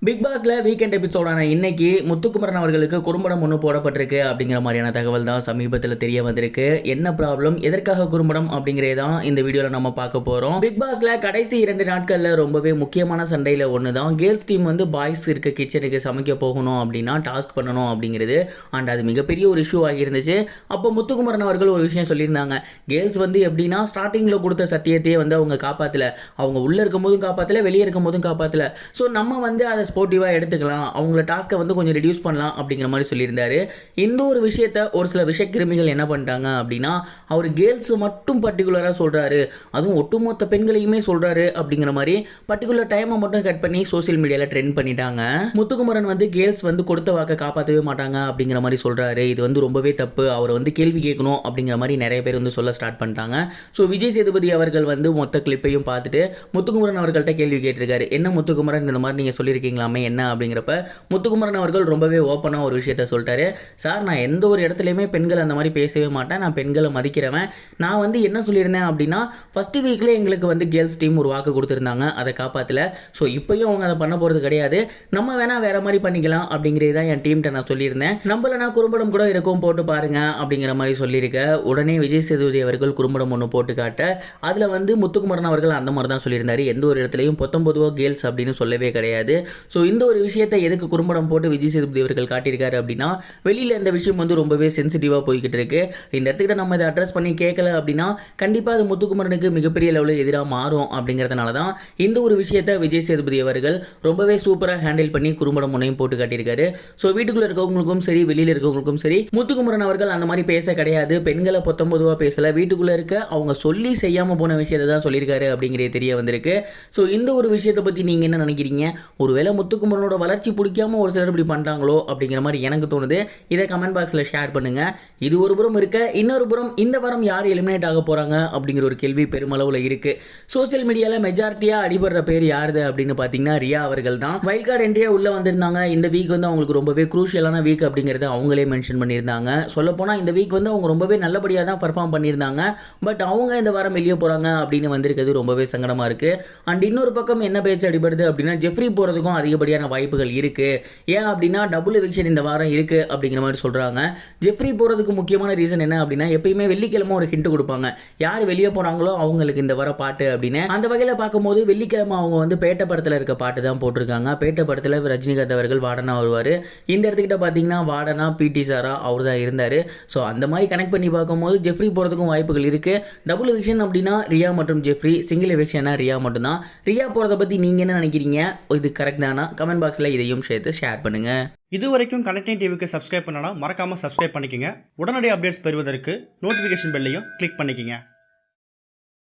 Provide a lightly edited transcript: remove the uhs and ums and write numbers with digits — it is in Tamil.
பிக் பாஸ்ல வீக்கெண்ட் எபிசோடான இன்னைக்கு முத்துக்குமரன் அவர்களுக்கு குறும்படம் ஒன்று போடப்பட்டிருக்கு அப்படிங்கிற மாதிரியான தகவல் தான் சமீபத்தில் தெரிய வந்திருக்கு. என்ன ப்ராப்ளம், எதற்காக குறும்படம் அப்படிங்கிறதான் இந்த வீடியோவில் நம்ம பார்க்க போகிறோம். பிக் பாஸ்ல கடைசி 2 நாட்களில் ரொம்பவே முக்கியமான சண்டையில் ஒன்று தான் கேர்ள்ஸ் டீம் வந்து பாய்ஸ் இருக்க கிச்சனுக்கு சமைக்க போகணும் அப்படின்னா டாஸ்க் பண்ணணும் அப்படிங்கிறது. அண்ட் அது மிகப்பெரிய ஒரு இஷ்யூ ஆகியிருந்துச்சு. அப்போ முத்துக்குமரன் அவர்கள் ஒரு விஷயம் சொல்லியிருந்தாங்க. கேர்ள்ஸ் வந்து எப்படின்னா ஸ்டார்டிங்கில் கொடுத்த சத்தியத்தையே வந்து அவங்க காப்பாற்றல, அவங்க உள்ளே இருக்கும் போதும் காப்பாற்றல, வெளியே இருக்கும் போதும் காப்பாற்றல. ஸோ நம்ம வந்து அதை ஸ்போர்ட்டிவாக எடுத்துக்கலாம், அவங்கள டாஸ்க்கை வந்து கொஞ்சம் ரெடியூஸ் பண்ணலாம் அப்படிங்கிற மாதிரி சொல்லியிருந்தாரு. இந்த ஒரு விஷயத்த ஒரு சில விஷக்கிருமிகள் என்ன பண்ணிட்டாங்க அப்படின்னா, அவர் கேர்ள்ஸ் மட்டும் பர்டிகுலராக சொல்கிறாரு, அதுவும் ஒட்டுமொத்த பெண்களையுமே சொல்கிறாரு அப்படிங்கிற மாதிரி பர்டிகுலர் டைமை மட்டும் கட் பண்ணி சோசியல் மீடியாவில் ட்ரெண்ட் பண்ணிட்டாங்க. முத்துக்குமரன் வந்து கேர்ள்ஸ் வந்து கொடுத்த வாக்கை காப்பாற்றவே மாட்டாங்க அப்படிங்கிற மாதிரி சொல்கிறாரு. இது வந்து ரொம்பவே தப்பு, அவரை வந்து கேள்வி கேட்கணும் அப்படிங்கிற மாதிரி நிறைய பேர் வந்து சொல்ல ஸ்டார்ட் பண்ணிட்டாங்க. ஸோ விஜய் சேதுபதி அவர்கள் வந்து மொத்த கிளிப்பையும் பார்த்துட்டு முத்துக்குமரன் அவர்கள்ட்ட கேள்வி கேட்டிருக்காரு. என்ன முத்துக்குமரன், இந்த மாதிரி நீங்கள் சொல்லியிருக்கீங்களாமே என்ன அப்படிங்கிறப்ப முத்துக்குமரன் அவர்கள் ரொம்பவே ஓப்பனாக ஒரு விஷயத்த சொல்லிட்டாரு. சார், நான் எந்த ஒரு இடத்துலையுமே பெண்கள் அந்த மாதிரி பேசவே மாட்டேன், நான் பெண்களை மதிக்கிறவன். நான் வந்து என்ன சொல்லியிருந்தேன் அப்படின்னா, ஃபர்ஸ்ட் வீக்கில் எங்களுக்கு வந்து கேர்ள்ஸ் டீம் ஒரு வாக்கு கொடுத்துருந்தாங்க, அதை காப்பாற்றல. ஸோ இப்போயும் அவங்க அதை பண்ண போகிறது கிடையாது, நம்ம வேணால் வேறு மாதிரி பண்ணிக்கலாம் அப்படிங்கிறது தான் என் டீம்கிட்ட நான் சொல்லியிருந்தேன். நம்மள குறும்படம் கூட இருக்கும், போட்டு பாருங்க அப்படிங்கிற மாதிரி சொல்லியிருக்கேன். உடனே விஜய் சேதுபதி அவர்கள் குறும்படம் ஒன்று போட்டு காட்ட அதில் வந்து முத்துக்குமரன் அவர்கள் அந்த மாதிரி தான் சொல்லியிருந்தாரு. எந்த ஒரு இடத்துலையும் 19 கேர்ள்ஸ் அப்படின்னு சொல்லவே கிடையாது. ஸோ இந்த ஒரு விஷயத்தை எதுக்கு குறும்படம் போட்டு விஜய் சேதுபதி அவர்கள் காட்டியிருக்காரு அப்படின்னா, வெளியில் இந்த விஷயம் வந்து ரொம்பவே சென்சிட்டிவாக போய்கிட்டு இருக்கு. இந்த இடத்துக்கிட்ட நம்ம இதை அட்ரஸ் பண்ணி கேட்கல அப்படின்னா கண்டிப்பாக அது முத்துக்குமரனுக்கு மிகப்பெரிய லெவலில் எதிராக மாறும் அப்படிங்கிறதுனால தான் இந்த ஒரு விஷயத்தை விஜய் சேதுபதி அவர்கள் ரொம்பவே சூப்பராக ஹேண்டில் பண்ணி குறும்படம் முனையும் போட்டு காட்டியிருக்காரு. ஸோ வீட்டுக்குள்ளே இருக்கவங்களுக்கும் சரி, வெளியில் இருக்கவங்களுக்கும் சரி, முத்துக்குமரன் அவர்கள் அந்த மாதிரி பேச கிடையாது, பெண்களை 19 பேசல, வீட்டுக்குள்ளே இருக்க அவங்க சொல்லி செய்யாமல் போன விஷயத்தை தான் சொல்லியிருக்காரு அப்படிங்கிறது தெரிய வந்திருக்கு. ஸோ இந்த ஒரு விஷயத்தை பற்றி நீங்கள் என்ன நினைக்கிறீங்க? ஒருவேளை முத்துக்குமரனோட வளர்ச்சி பிடிக்காம ஒரு சிலர் இப்படி பண்ணிட்டாங்களோ அப்படிங்கிற மாதிரி எனக்கு தோணுது. இதை கமெண்ட் பாக்ஸில் ஷேர் பண்ணுங்க. இது ஒரு புறம் இருக்க, இன்னொரு புறம் இந்த வாரம் யார் எலிமினேட் ஆக போறாங்க அப்படிங்கிற ஒரு கேள்வி பெருமளவில் இருக்கு. சோசியல் மீடியாவில் மெஜாரிட்டியா அடிபடுற பேர் யாருது அப்படின்னு பார்த்தீங்கன்னா ரியா அவர்கள் தான். வைல்ட் கார்டு என்ட்ரியா உள்ள வந்திருந்தாங்க. இந்த வீக் வந்து அவங்களுக்கு ரொம்பவே குரூஷியலான வீக் அப்படிங்கிறத அவங்களே மென்ஷன் பண்ணியிருந்தாங்க. சொல்லப்போனால் இந்த வீக் வந்து அவங்க ரொம்பவே நல்லபடியாக தான் பர்ஃபார்ம் பண்ணியிருந்தாங்க. பட் அவங்க இந்த வாரம் வெளியே போறாங்க அப்படின்னு வந்திருக்கிறது ரொம்பவே சங்கடமா இருக்கு. அண்ட் இன்னொரு பக்கம் என்ன பேச்சு அடிபடுது அப்படின்னா, ஜெஃப்ரி போறதுக்கும் அதிகப்படியான வாய்ப்புகள் இருக்கு. ஏன் அப்படின்னா டபுள் எவிக்ஷன் இந்த வாரம் இருக்கு அப்படிங்கிற மாதிரி சொல்றாங்க. ஜெஃப்ரி போறதுக்கு முக்கியமான ரீசன் என்ன அப்படின்னா, எப்பயுமே வெள்ளிக்கிழமை ஒரு ஹிண்ட் கொடுப்பாங்க, யார் வெளியே போறாங்களோ அவங்களுக்கு இந்த வர பாட்டு அப்படின்னு. அந்த வகையில் பார்க்கும்போது வெள்ளிக்கிழமை அவங்க வந்து பேட்ட படத்தில் இருக்க பாட்டு தான் போட்டிருக்காங்க. பேட்ட படத்தில் ரஜினிகாந்த் அவர்கள் வார்டனா வருவார். இந்த இடத்துக்கிட்ட பார்த்தீங்கன்னா வார்டனா பிடி சாரா அவர் தான் இருந்தார். ஸோ அந்த மாதிரி கனெக்ட் பண்ணி பார்க்கும்போது ஜெஃப்ரி போகிறதுக்கும் வாய்ப்புகள் இருக்கு. டபுள் எவிக்ஷன் அப்படின்னா ரியா மற்றும் ஜெஃப்ரி, சிங்கிள் எவிக்ஷனா ரியா மட்டும்தான். ரியா போகிறத பற்றி நீங்கள் என்ன நினைக்கிறீங்க? இது கரெக்ட் தானா? கமெண்ட் பாக்ஸில் இதையும் சேர்த்து ஷேர் பண்ணுங்க. இது வரைக்கும் கனெக்டிங் டிவிக்கு சப்ஸ்கிரைப் பண்ணனா மறக்காம சப்ஸ்கிரைப் பண்ணிக்கங்க. உடனடி அப்டேட்ஸ் பெறுவதற்கு நோட்டிஃபிகேஷன் பெல்லையும் கிளிக் பண்ணிக்கங்க.